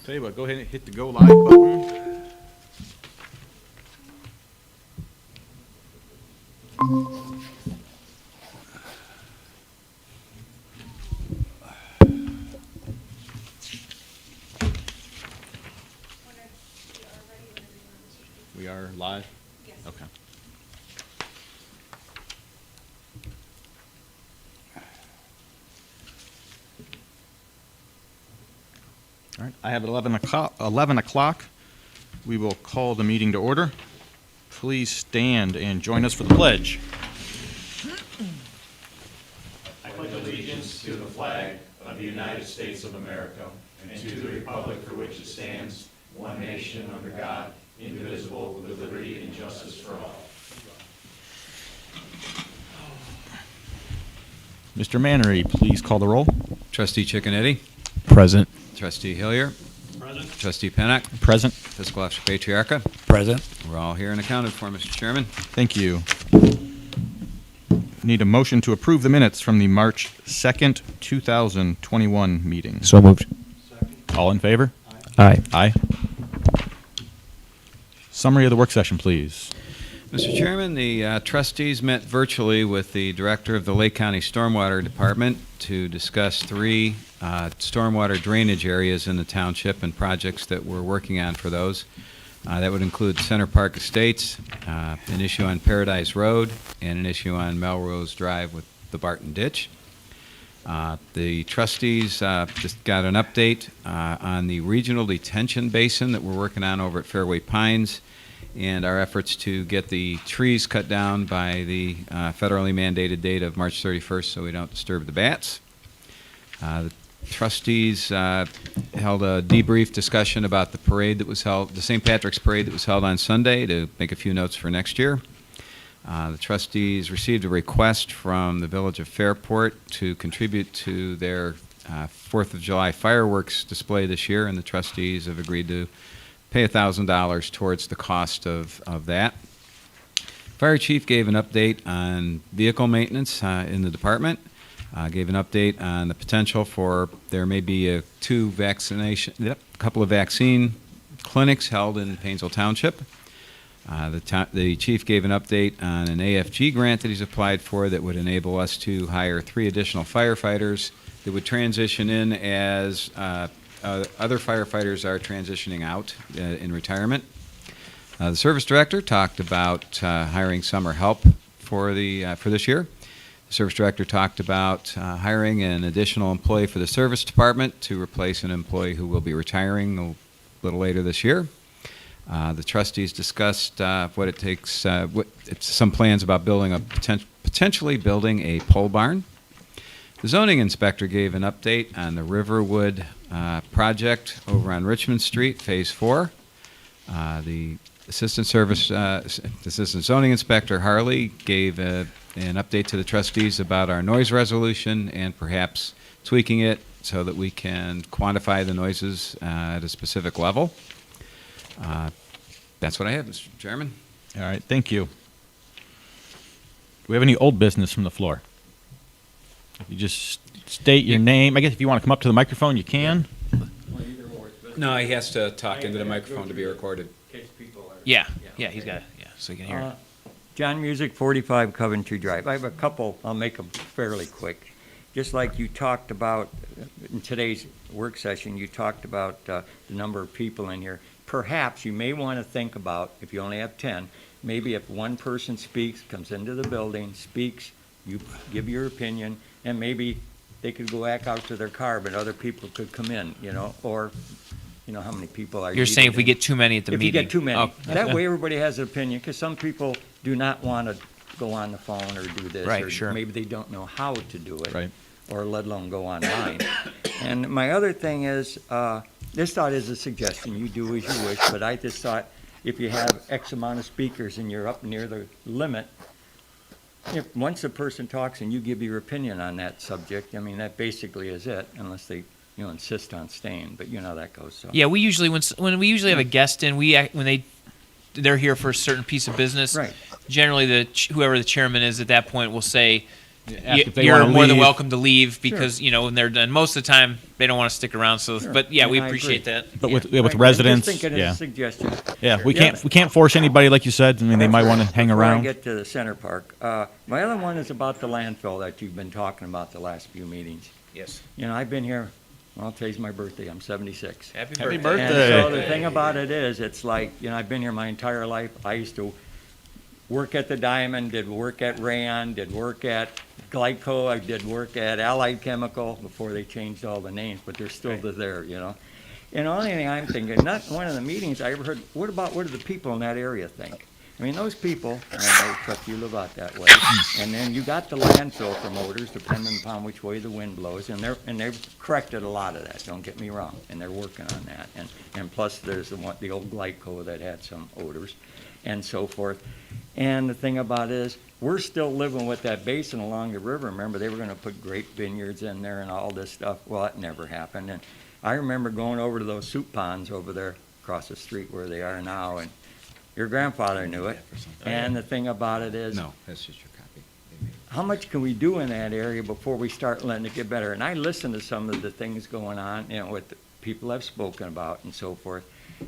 Tell you what, go ahead and hit the go live button. We are live? Yes. Okay. All right, I have 11 o'clock. We will call the meeting to order. Please stand and join us for the pledge. I pledge allegiance to the flag of the United States of America and to the republic for which it stands, one nation under God, indivisible, with liberty and justice for all. Mr. Mannery, please call the roll. Trustee Chickanetti. Present. Trustee Hillier. Present. Trustee Pennock. Present. Fiscal Officer Patriarca. Present. We're all here and accounted for, Mr. Chairman. Thank you. Need a motion to approve the minutes from the March 2nd, 2021 meeting. So moved. All in favor? Aye. Aye. Summary of the work session, please. Mr. Chairman, the trustees met virtually with the director of the Lake County Stormwater Department to discuss three stormwater drainage areas in the township and projects that we're working on for those. That would include Center Park Estates, an issue on Paradise Road, and an issue on Melrose Drive with the Barton Ditch. The trustees just got an update on the regional detention basin that we're working on over at Fairway Pines and our efforts to get the trees cut down by the federally mandated date of March 31st so we don't disturb the bats. The trustees held a debrief discussion about the parade that was held, the St. Patrick's Parade that was held on Sunday, to make a few notes for next year. The trustees received a request from the Village of Fairport to contribute to their 4th of July fireworks display this year, and the trustees have agreed to pay $1,000 towards the cost of that. Fire chief gave an update on vehicle maintenance in the department. Gave an update on the potential for there may be a couple of vaccine clinics held in Painesville Township. The chief gave an update on an AFG grant that he's applied for that would enable us to hire 3 additional firefighters that would transition in as other firefighters are transitioning out in retirement. The service director talked about hiring summer help for this year. The service director talked about hiring an additional employee for the service department to replace an employee who will be retiring a little later this year. The trustees discussed what it takes, some plans about building potentially building a pole barn. The zoning inspector gave an update on the Riverwood project over on Richmond Street, Phase 4. The assistant zoning inspector Harley gave an update to the trustees about our noise resolution and perhaps tweaking it so that we can quantify the noises at a specific level. That's what I have, Mr. Chairman. All right, thank you. Do we have any old business from the floor? If you just state your name. I guess if you want to come up to the microphone, you can. No, he has to talk into the microphone to be recorded. Yeah, he's got it. Yeah, so you can hear it. John Music, 45 Coventry Drive. I have a couple, I'll make them fairly quick. Just like you talked about in today's work session, you talked about the number of people in here. Perhaps you may want to think about, if you only have 10, maybe if one person speaks, comes into the building, speaks, you give your opinion, and maybe they could go back out to their car, but other people could come in, or, how many people are You're saying if we get too many at the meeting? If you get too many. Oh, That way everybody has an opinion, because some people do not want to go on the phone or do this. Right, or sure. Maybe they don't know how to do it. Right. Or let alone go online. And my other thing is, this thought is a suggestion, you do as you wish, but I just thought if you have X amount of speakers and you're up near the limit, if once a person talks and you give your opinion on that subject, that basically is it, unless they insist on staying, but you know how that goes. So. Yeah, we usually when we usually have a guest in, when they're here for a certain piece of business. Right. Generally, whoever the chairman is at that point will say, Ask if they you're wanna more than leave. welcome to leave because when they're done. Most of the time, they don't want to stick around. So, Sure. but yeah, And we I appreciate agree. that. But Yeah. with Right, I'm residents, just thinking yeah, as a suggestion. yeah, we Yeah. can't force anybody, like you said. I mean, they might want to hang Before I around. get to the center park, my other one is about the landfill that you've been talking about the last few meetings. Yes. I've been here, well, today's my birthday, I'm 76. Happy Happy birthday. And birthday. so the thing about it is, it's like, I've been here my entire life. I used to work at the Diamond, did work at Rayon, did work at Glyco, I did work at Allied Chemical before they changed all the names, but they're still there, And the only thing I'm thinking, not one of the meetings I ever heard, what do the people in that area think? I mean, those people, I know, Chuck, you live out that way, and then you got the landfill promoters, depending upon which way the wind blows, and they've corrected a lot of that, don't get me wrong, and they're working on that, and plus there's the old Glyco that had some odors, and so forth. And the thing about it is, we're still living with that basin along the river. Remember, they were gonna put grape vineyards in there and all this stuff. Well, that never happened. And I remember going over to those soup ponds over there across the street where they are now, and your grandfather knew it. And the thing about it is, No, that's just your copy. how much can we do in that area before we start letting it get better? And I listen to some of the things going on, what the people have spoken about and so forth.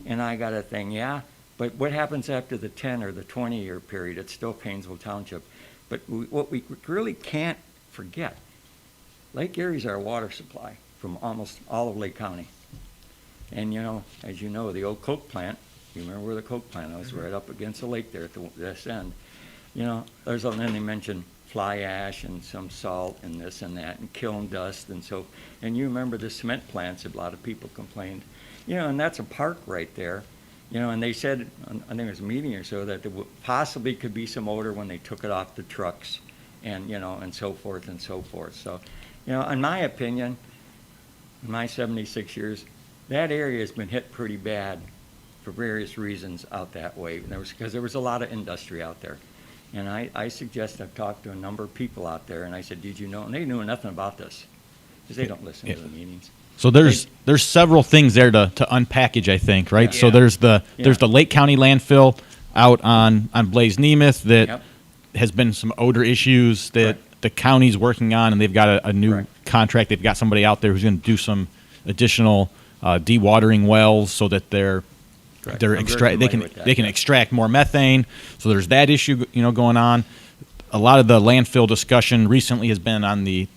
And I got a thing, yeah, but what happens after the 10 or the 20-year period? It's still Painesville Township. But what we really can't forget, Lake Erie's our water supply from almost all of Lake County. And as you know, the old Coke plant, you remember where the Coke plant was, right up against the lake there at this end. There's, and then they mentioned fly ash and some salt and this and that and kiln dust and so, and you remember the cement plants, a lot of people complained. And that's a park right there. And they said, I think it was a meeting or so, that there possibly could be some odor when they took it off the trucks and, and so forth and so forth. So, in my opinion, in my 76 years, that area has been hit pretty bad for various reasons out that way. Because there was a lot of industry out there. And I suggest, I've talked to a number of people out there, and I said, did you know? And they knew nothing about this, because they don't listen to the meetings. So there's several things there to unpackage, I think, right? Yeah. So there's the Yeah. Lake County landfill out on Blaze Nemeth that Yep. has been some odor issues that Right. the county's working on, and they've got a new Right. contract. They've got somebody out there who's going to do some additional dewatering wells so that Correct. I'm very they can familiar with that, yeah. extract more methane. So there's that issue going on. A lot of the landfill discussion recently has been on the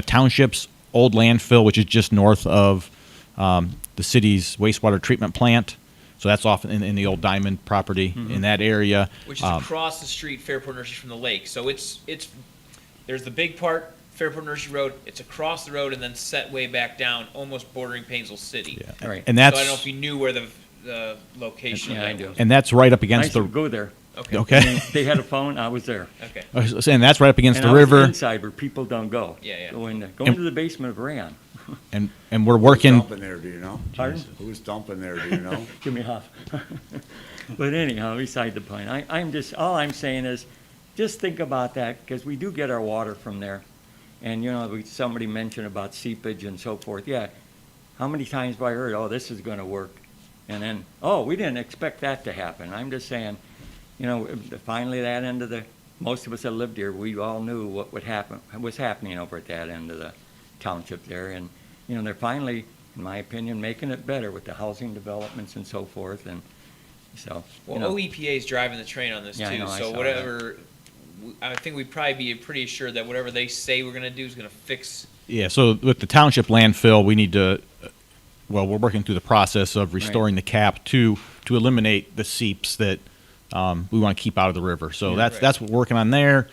township's old landfill, which is just north of the city's wastewater treatment plant. So that's off in the old Diamond property in that area. Which is across the street, Fairport Nursery from the lake. So it's there's the big part, Fairport Nursery Road. It's across the road and then set way back down, almost bordering Painesville City. Yeah. Right. And So that's I don't know if you knew where the location Yeah, of I that do. was. and that's right up I against used to the go there. Okay. okay. They had a phone, I was there. Okay. And that's right up against And the I was river, inside where people don't go. Yeah, yeah. Go into the basement of Rayon. and we're Who's working. dumping there, do you know? Pardon? Who's dumping there, do you know? Give me a huff. But anyhow, beside the point, all I'm saying is, just think about that, because we do get our water from there. And, somebody mentioned about seepage and so forth. Yeah, how many times have I heard, oh, this is going to work? And then, oh, we didn't expect that to happen. I'm just saying, finally that end of most of us that lived here, we all knew what was happening over at that end of the township there. And, they're finally, in my opinion, making it better with the housing developments and so forth. And so, Well, OEPA is driving the train on this Yeah, I too. know, I So saw whatever, I think we'd probably be pretty assured that whatever they say we're going to do is going to fix. Yeah. So with the township landfill, we need to. Well, we're working through the process of restoring the cap to eliminate the seeps that we want to keep out of the river. So Yeah. that's what we're working on there.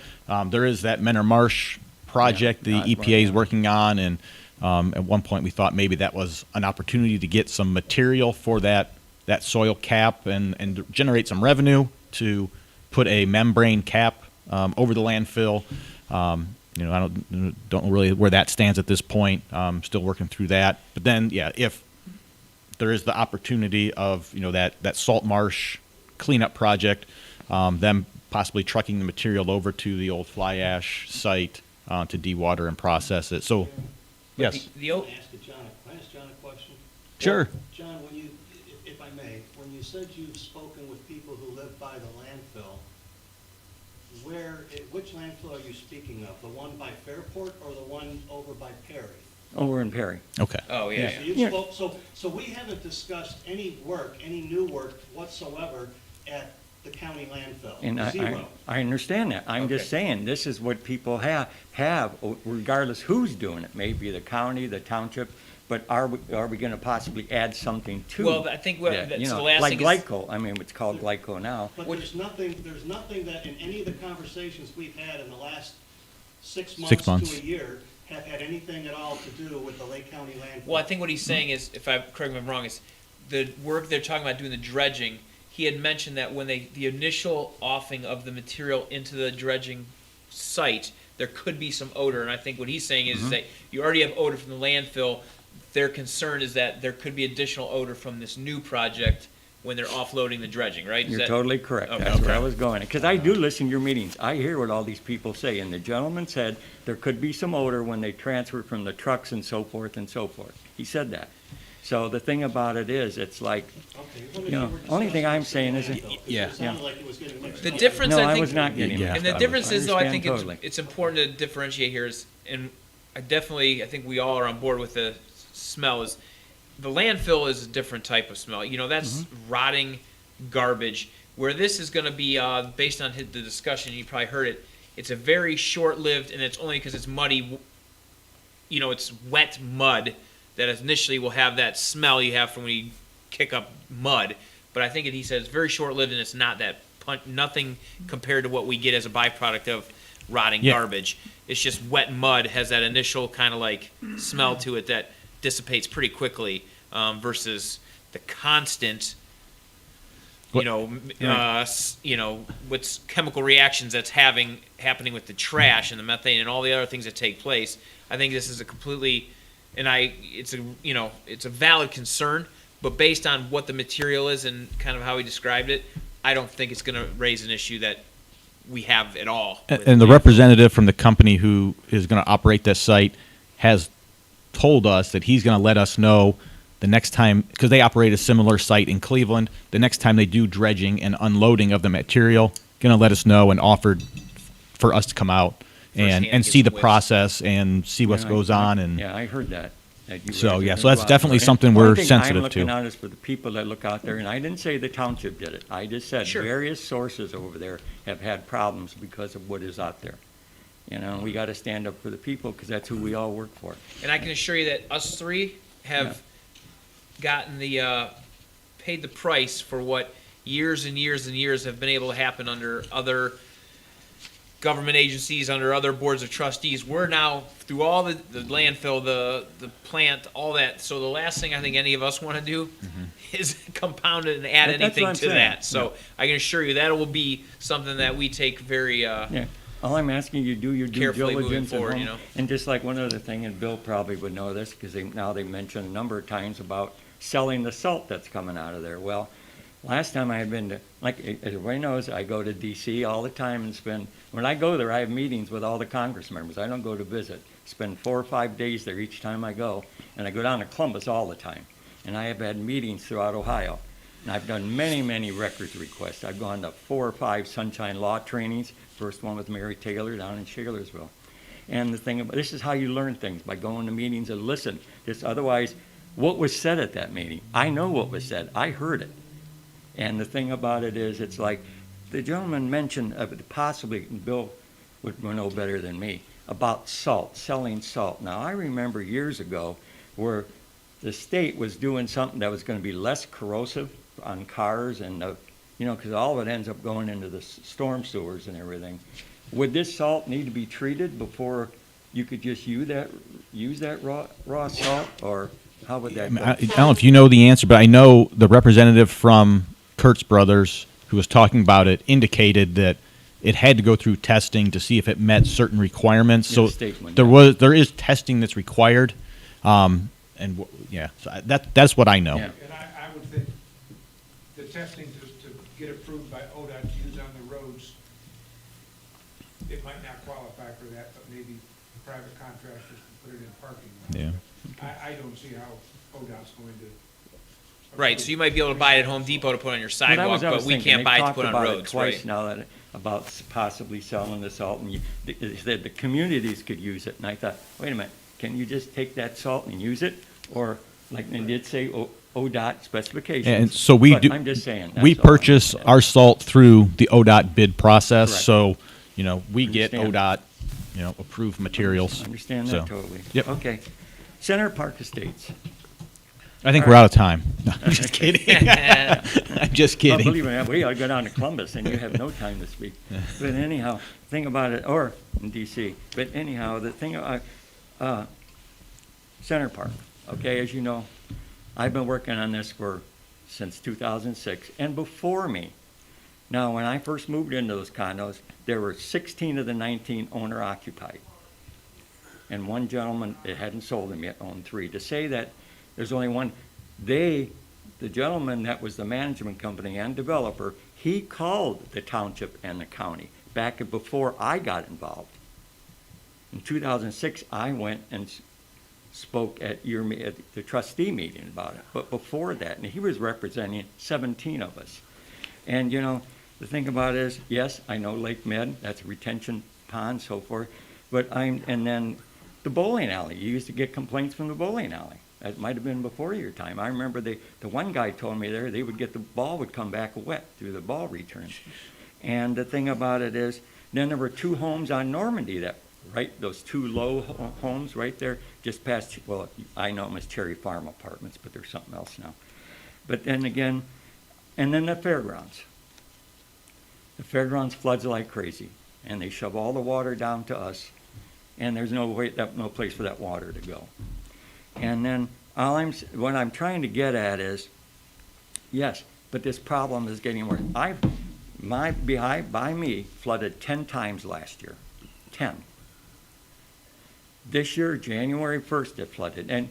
There is that Menor Marsh project Yeah, the that's EPA is right. working on, and at one point we thought maybe that was an opportunity to get some material for that soil cap and generate some revenue to put a membrane cap over the landfill. I don't know really where that stands at this point. Still working through that. But then, yeah, if there is the opportunity of that salt marsh cleanup project, them possibly trucking the material over to the old fly ash site to dewater and process it. So, yes, The O- Can I ask John a question? sure. John, if I may, when you said you've spoken with people who live by the landfill, which landfill are you speaking of? The one by Fairport or the one over by Perry? Over in Perry. Okay. Oh, yeah, So yeah. you Yeah. spoke, so we haven't discussed any work, any new work whatsoever at the county landfill? And Zero. I understand that. I'm just Okay. saying, this is what people have, regardless who's doing it. Maybe the county, the township, but are we gonna possibly add something to? Well, I think what, that, that's you the know, last like thing is. Glyco, I mean, it's called Glyco now. But there's nothing that in any of the conversations we've had in the last 6 6 months months. to a year have had anything at all to do with the Lake County landfill. Well, I think what he's saying is, if I correct me if I'm wrong, is the work they're talking about doing the dredging. He had mentioned that when the initial offing of the material into the dredging site, there could be some odor. And I think what he's saying is that you already have odor from the landfill. Their concern is that there could be additional odor from this new project when they're offloading the dredging, right? Is You're that- totally correct. Okay. That's where I Okay. was going. Because I do listen to your meetings. I hear what all these people say. And the gentleman said there could be some odor when they transfer from the trucks and so forth and so forth. He said that. So the thing about it is, it's like, Okay, you know, only thing I'm saying is, Yeah. It sounded like it was getting mixed The up. difference, no, I I think, was not getting Yeah. mixed and the up. difference is, though, I think understand it's important to differentiate here is, and I think we all are on board with the smell, is the landfill is a different type of smell. You know, that's rotting garbage. Where this is going to be, based on the discussion, you probably heard it, it's a very short-lived, and it's only because it's muddy, you know, it's wet mud that initially will have that smell you have from when you kick up mud. But I think he said it's very short-lived, and it's not that nothing compared to what we get as a byproduct of rotting Yeah. garbage. It's just wet mud has that initial kind of like smell to it that dissipates pretty quickly, versus the constant, What- what's chemical reactions that's happening with the trash and the methane and all the other things that take place. I think this is a completely, it's a valid concern, but based on what the material is and kind of how he described it, I don't think it's going to raise an issue that we have at all. with And the landfill. representative from the company who is going to operate this site has told us that he's going to let us know the next time, because they operate a similar site in Cleveland, the next time they do dredging and unloading of the material, going to let us know and offered for us to come out Firsthand, and get see the some whiffs. process and see what Yeah, goes on. And Yeah, I heard that. You So, were yeah, gonna so that's go out definitely there. something And we're one thing sensitive I'm looking to. out is for the people that look out there, and I didn't say the township did it. I just said Sure. various sources over there have had problems because of what is out there. You know, we got to stand up for the people because that's who we all work for. And I can assure you that us three have gotten paid the price for what years and years and years have been able to happen under other government agencies, under other boards of trustees. We're now through all the landfill, the plant, all that. So the last thing I think any of us want to do is compound it and add That's what anything I'm to saying. that. So I can assure you that will be something that we take very, Yeah. All I'm asking you, do your due Carefully moving diligence at forward, home. you know. And just like one other thing, and Bill probably would know this, because now they mentioned a number of times about selling the salt that's coming out of there. Well, last time I had been to, like, as everybody knows, I go to DC all the time and when I go there, I have meetings with all the Congress members. I don't go to visit. Spend 4 or 5 days there each time I go, and I go down to Columbus all the time. And I have had meetings throughout Ohio. And I've done many, many records requests. I've gone to 4 or 5 sunshine law trainings. First one with Mary Taylor down in Shaler'sville. And the thing about this is how you learn things, by going to meetings and listen. Just otherwise, what was said at that meeting? I know what was said. I heard it. And the thing about it is, it's like the gentleman mentioned possibly, Bill would know better than me, about salt, selling salt. Now, I remember years ago where the state was doing something that was going to be less corrosive on cars and, because all of it ends up going into the storm sewers and everything. Would this salt need to be treated before you could just use that raw salt, or how would that go? I don't know if you know the answer, but I know the representative from Kurtz Brothers who was talking about it indicated that it had to go through testing to see if it met certain requirements. Yeah, So the state one, there is testing that's required, so that's what I know. Yeah. And I would think the testing to get approved by ODOT to use on the roads, it might not qualify for that, but maybe private contractors can put it in parking lots. Yeah. I don't see how ODOT's going to Right, so you might be able to buy it at Home Depot to put on your sidewalk, but we can't buy it to put on roads, twice right? now that, about possibly selling the salt, and they said the communities could use it, and I thought, wait a minute, can you just take that salt and use it? Or, like they did say, ODOT specifications. And so we But do. I'm just saying. We that's all I'm purchase saying. our salt through the ODOT bid process, Correct. so, we get Understand. ODOT, approved materials. Understand So, that totally. Yep. Okay. Center Park Estates. I think we're out of time. No, I'm just kidding. I'm just Oh, kidding. believe me, we ought to go down to Columbus, and you have no time to speak. But anyhow, thing about it, or in DC, but anyhow, the thing about, Center Park, okay, as you know, I've been working on this since 2006, and before me. Now, when I first moved into those condos, there were 16 of the 19 owner occupied. And one gentleman, that hadn't sold them yet, owned 3. To say that there's only one, the gentleman that was the management company and developer, he called the township and the county back before I got involved. In 2006, I went and spoke at the trustee meeting about it. But before that, and he was representing 17 of us. And, the thing about it is, yes, I know Lake Med, that's a retention pond, so forth. And then the bowling alley, you used to get complaints from the bowling alley. That might have been before your time. I remember the one guy told me there, they would get the ball would come back wet through the ball returns. And the thing about it is, then there were 2 homes on Normandy those 2 low homes right there, just past, well, I know them as Cherry Farm Apartments, but there's something else now. But then again, and then the fairgrounds. The fairgrounds floods like crazy, and they shove all the water down to us, and there's no place for that water to go. And then what I'm trying to get at is, yes, but this problem is getting worse. By me flooded 10 times last year, 10. This year, January 1st, it flooded, and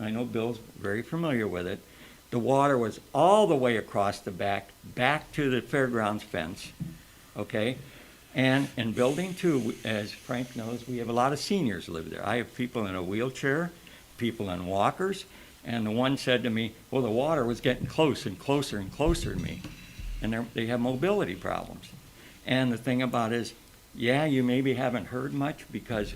I know Bill's very familiar with it. The water was all the way across the back to the fairgrounds fence, okay? And in Building 2, as Frank knows, we have a lot of seniors live there. I have people in a wheelchair, people in walkers, and the one said to me, well, the water was getting close and closer and closer to me, and they have mobility problems. And the thing about it is, yeah, you maybe haven't heard much because,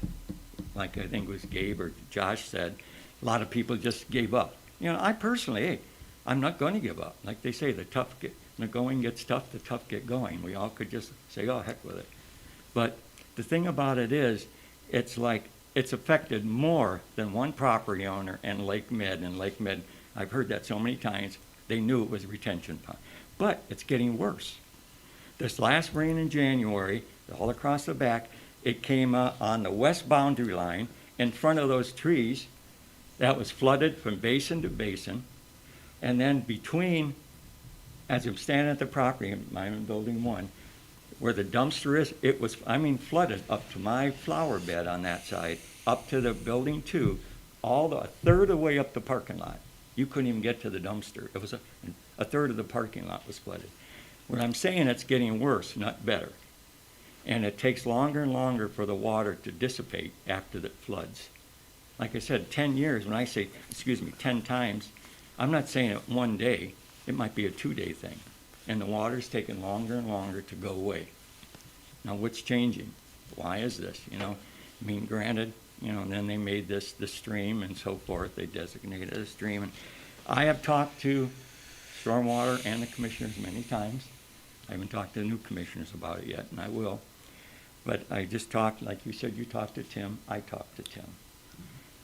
like I think it was Gabe or Josh said, a lot of people just gave up. I personally, I'm not going to give up. Like they say, the going gets tough, the tough get going. We all could just say, oh, heck with it. But the thing about it is, it's affected more than one property owner and Lake Med. And Lake Med, I've heard that so many times, they knew it was a retention pond. But it's getting worse. This last rain in January, all across the back, it came on the west boundary line in front of those trees that was flooded from basin to basin. And then between, as I'm standing at the property, I'm in Building 1, where the dumpster is, it was, flooded up to my flower bed on that side, up to the Building 2, a third of the way up the parking lot. You couldn't even get to the dumpster. It was a third of the parking lot was flooded. What I'm saying, it's getting worse, not better. And it takes longer and longer for the water to dissipate after it floods. Like I said, 10 years, when I say, 10 times, I'm not saying it one day. It might be a 2-day thing. And the water's taking longer and longer to go away. Now, what's changing? Why is this? Granted, and then they made this the stream and so forth. They designated it a stream. And I have talked to Stormwater and the commissioners many times. I haven't talked to the new commissioners about it yet, and I will. But I just talked, like you said, you talked to Tim, I talked to Tim.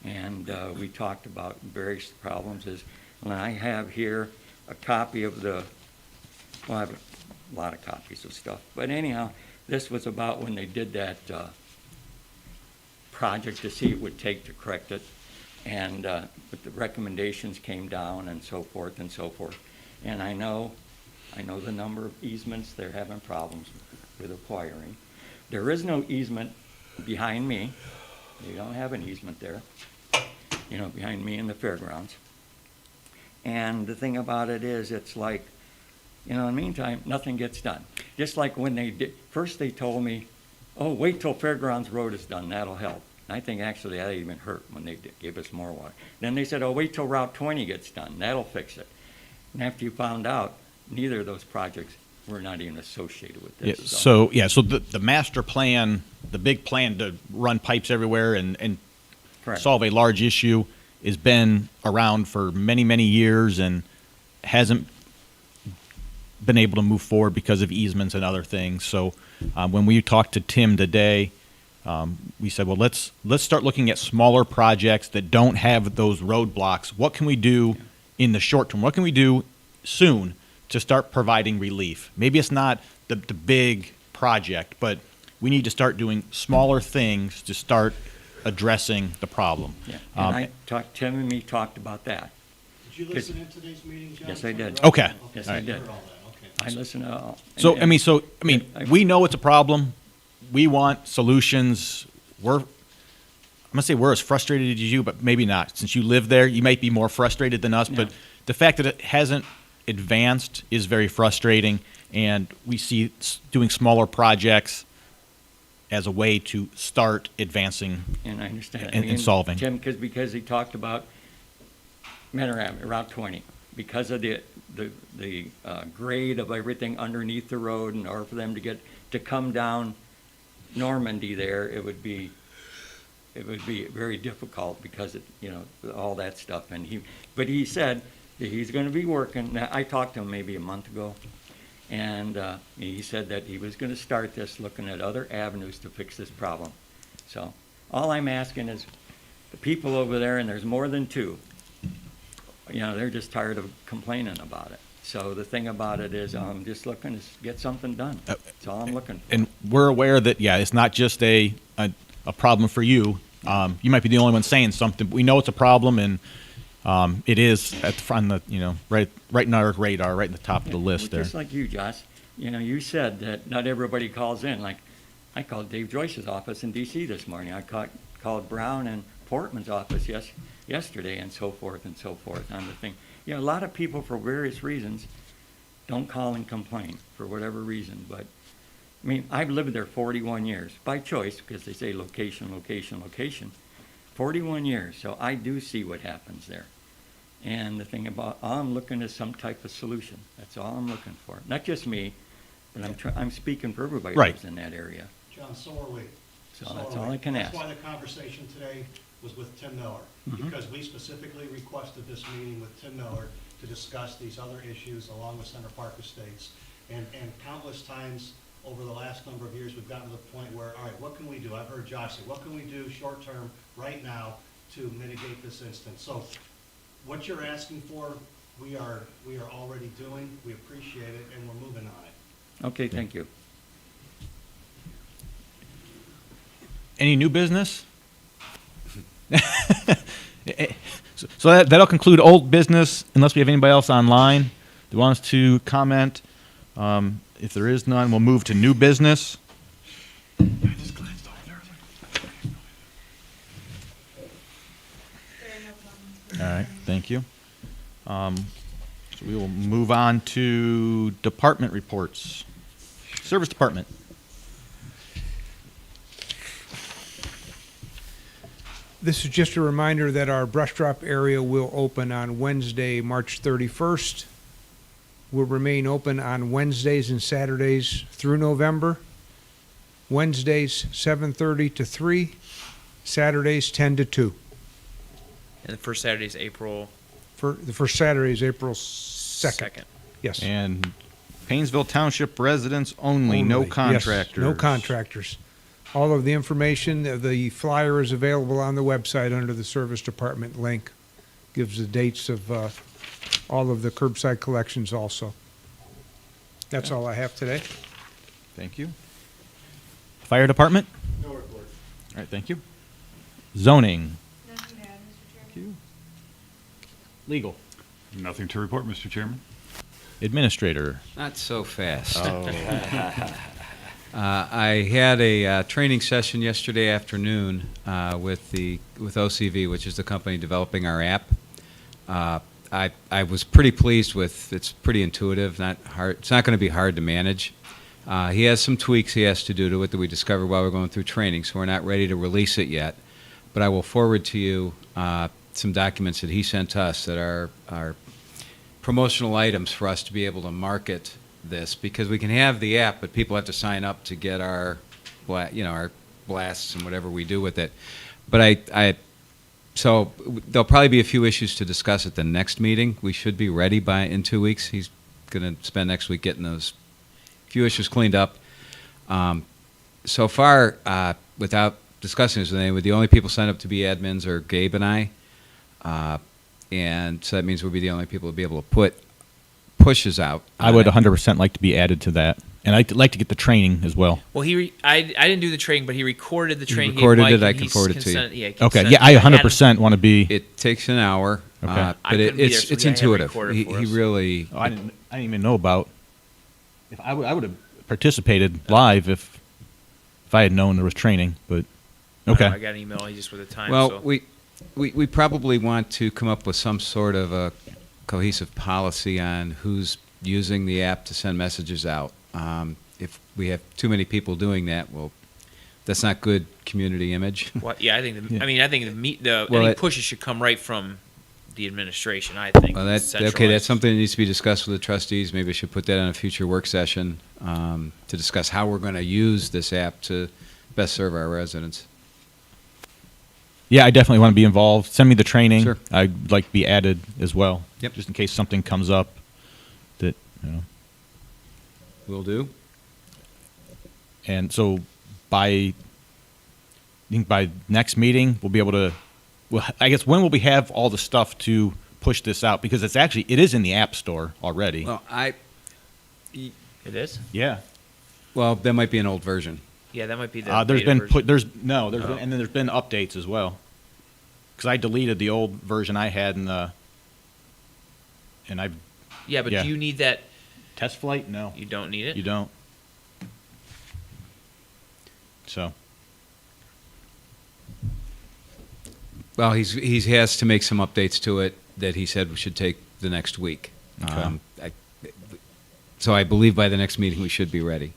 And we talked about various problems. And I have here a copy of I have a lot of copies of stuff. But anyhow, this was about when they did that project to see what it would take to correct it. And but the recommendations came down and so forth and so forth. And I know the number of easements they're having problems with acquiring. There is no easement behind me. They don't have an easement there, behind me in the fairgrounds. And the thing about it is, it's like, in the meantime, nothing gets done. Just like when they did, first they told me, oh, wait till Fairgrounds Road is done, that'll help. And I think actually that even hurt when they gave us more water. Then they said, oh, wait till Route 20 gets done, that'll fix it. And after you found out, neither of those projects were not even associated with Yeah, this. so the master plan, the big plan to run pipes everywhere and Correct. solve a large issue has been around for many, many years and hasn't been able to move forward because of easements and other things. So when we talked to Tim today, we said, well, let's start looking at smaller projects that don't have those roadblocks. What can we do in the short term? What can we do soon to start providing relief? Maybe it's not the big project, but we need to start doing smaller things to start addressing the problem. Yeah, and Tim and me talked about that. Did you listen in today's meeting, John? Yes, I did. Okay. Yes, so I you did. heard all that, okay. I listened to all. So, and- we know it's a problem. We want solutions. I'm gonna say we're as frustrated as you, but maybe not. Since you live there, you might be more frustrated than us, but Yeah. the fact that it hasn't advanced is very frustrating, and we see doing smaller projects as a way to start advancing. And I understand. And solving. Tim, because he talked about Manorama, Route 20, because of the grade of everything underneath the road, in order for them to come down Normandy there, it would be very difficult because all that stuff. But he said that he's going to be working. Now, I talked to him maybe a month ago, and he said that he was going to start this, looking at other avenues to fix this problem. So all I'm asking is the people over there, and there's more than two, they're just tired of complaining about it. So the thing about it is, I'm just looking to get something done. That's all I'm looking for. And we're aware that, it's not just a problem for you. You might be the only one saying something, but we know it's a problem, and it is at the front, right in our radar, right in the top of the list there. Just like you, Josh, you said that not everybody calls in. Like, I called Dave Joyce's office in D.C. this morning. I called Brown and Portman's office yesterday, and so forth on the thing. A lot of people, for various reasons, don't call and complain for whatever reason. But, I've lived there 41 years, by choice, because they say location, location, location. 41 years, so I do see what happens there. And the thing about, I'm looking at some type of solution. That's all I'm looking for. Not just me, but I'm speaking for everybody Right. who's in that area. John, so are we. So So that's are all we. I can ask. That's why the conversation today was with Tim Miller, because we specifically requested this meeting with Tim Miller to discuss these other issues along with Center Park Estates. And countless times over the last number of years, we've gotten to the point where, all right, what can we do? I've heard Josh say, what can we do short-term right now to mitigate this instance? So what you're asking for, we are already doing. We appreciate it, and we're moving on it. Okay, thank you. Any new business? So that'll conclude old business, unless we have anybody else online that wants to comment. If there is none, we'll move to new business. All right, thank you. So we will move on to department reports. Service Department. This is just a reminder that our brush drop area will open on Wednesday, March 31st. Will remain open on Wednesdays and Saturdays through November. Wednesdays, 7:30 to 3, Saturdays, 10 to 2. And the first Saturday is April The first Saturday is April 2nd. 2nd. Yes. And Painesville Township residents only, no Only. Yes, contractors. no contractors. All of the information, the flyer is available on the website under the Service Department link. Gives the dates of all of the curbside collections also. That's all I have today. Thank you. Fire Department? No report. All right, thank you. Zoning? Nothing to add, Mr. Chairman. Thank you. Legal? Nothing to report, Mr. Chairman. Administrator? Not so fast. Oh. I had a training session yesterday afternoon with OCV, which is the company developing our app. I was pretty pleased with. It's pretty intuitive, not hard. It's not going to be hard to manage. He has some tweaks he has to do to it that we discovered while we're going through training, so we're not ready to release it yet. But I will forward to you some documents that he sent us that are promotional items for us to be able to market this, because we can have the app, but people have to sign up to get our, our blasts and whatever we do with it. But so there'll probably be a few issues to discuss at the next meeting. We should be ready in 2 weeks. He's going to spend next week getting those few issues cleaned up. So far, without discussing this with anyone, the only people signed up to be admins are Gabe and I. And so that means we'll be the only people to be able to put pushes out. I would 100% like to be added to that. And I'd like to get the training as well. Well, I didn't do the training, but he recorded the training. recorded He gave it, I Mike, can and forward it he's to you. consent- Yeah, Okay, consent. yeah, I had him- 100% want to be. It takes an hour, Okay. but I couldn't be there, so it's we had him intuitive. record it He for us. really. I didn't even know about. If I would have participated live if I had known there was training, but okay. I got an email just with the time. Well, so. we probably want to come up with some sort of a cohesive policy on who's using the app to send messages out. If we have too many people doing that, well, that's not good community image. Well, yeah, I think. I think Well, any it- pushes should come right from the administration. I think. Well, that's okay. Centralized. That's something that needs to be discussed with the trustees. Maybe I should put that on a future work session to discuss how we're going to use this app to best serve our residents. Yeah, I definitely want to be involved. Send me the training. Sure. I'd like to be added as well. Yep. Just in case something comes up that, Will do. And so I think by next meeting, we'll be able to, well, I guess when will we have all the stuff to push this out? Because it is in the App Store already. Well, It is. Yeah. well, that might be an old version. Yeah, that might be the. There's beta been version. and then there's been updates as well. Because I deleted the old version I had and I've Yeah, but yeah. do you need that? test flight. No, You don't need it. you don't. So Well, he has to make some updates to it that he said we should take the next week. Okay. So I believe by the next meeting we should be ready.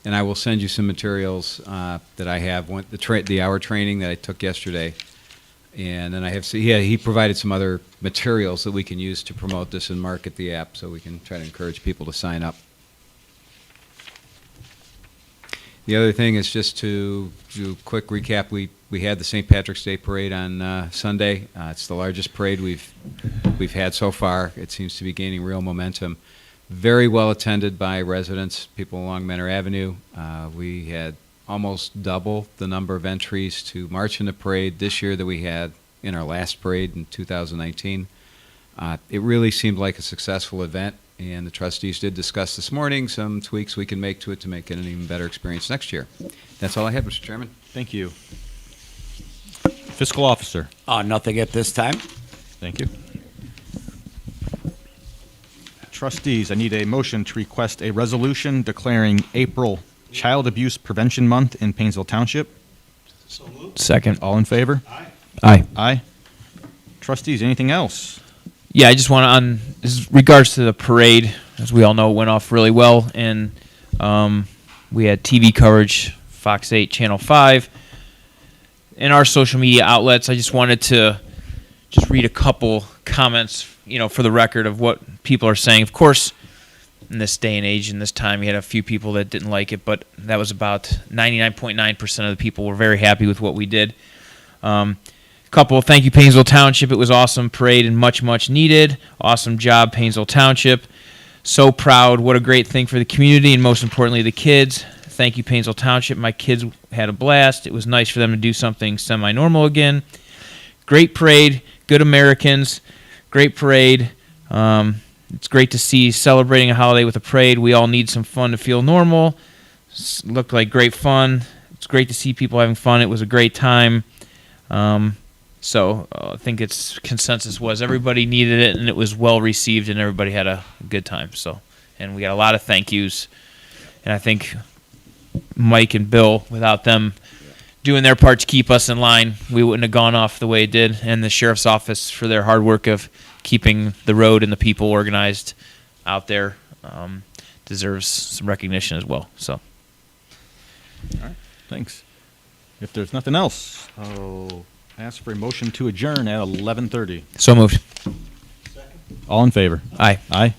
And I will send you some materials that I have. The hour training that I took yesterday, and then I have. He provided some other materials that we can use to promote this and market the app, so we can try to encourage people to sign up. The other thing is just to do a quick recap. We had the St. Patrick's Day Parade on Sunday. It's the largest parade we've had so far. It seems to be gaining real momentum. Very well attended by residents, people along Menor Avenue. We had almost double the number of entries to march in the parade this year that we had in our last parade in 2019. It really seemed like a successful event, and the trustees did discuss this morning some tweaks we can make to it to make it an even better experience next year. That's all I have, Mr. Chairman. thank you. Fiscal Officer. Nothing at this time. Thank you. Trustees, I need a motion to request a resolution declaring April Child Abuse Prevention Month in Painesville Township. So moved. Second. All in favor? Aye. Aye. Aye. Trustees, anything else? Yeah, I just want to, on as regards to the parade, as we all know, it went off really well, and we had TV coverage, Fox 8, Channel 5, and our social media outlets. I just wanted to just read a couple comments, for the record of what people are saying. Of course, in this day and age, in this time, you had a few people that didn't like it, but that was about 99.9% of the people were very happy with what we did. Couple, thank you, Painesville Township. It was awesome parade and much, much needed. Awesome job, Painesville Township. So proud. What a great thing for the community and most importantly, the kids. Thank you, Painesville Township. My kids had a blast. It was nice for them to do something semi-normal again. Great parade. Good Americans. Great parade. It's great to see celebrating a holiday with a parade. We all need some fun to feel normal. Looked like great fun. It's great to see people having fun. It was a great time. So I think its consensus was everybody needed it, and it was well received, and everybody had a good time. So, and we got a lot of thank yous, and I think Mike and Bill, without them doing their part to keep us in line, we wouldn't have gone off the way it did. And the sheriff's office for their hard work of keeping the road and the people organized out there deserves some recognition as well. So, Thanks. If there's nothing else, I'll ask for a motion to adjourn at 11:30. so moved. Second. All in favor? Aye. Aye.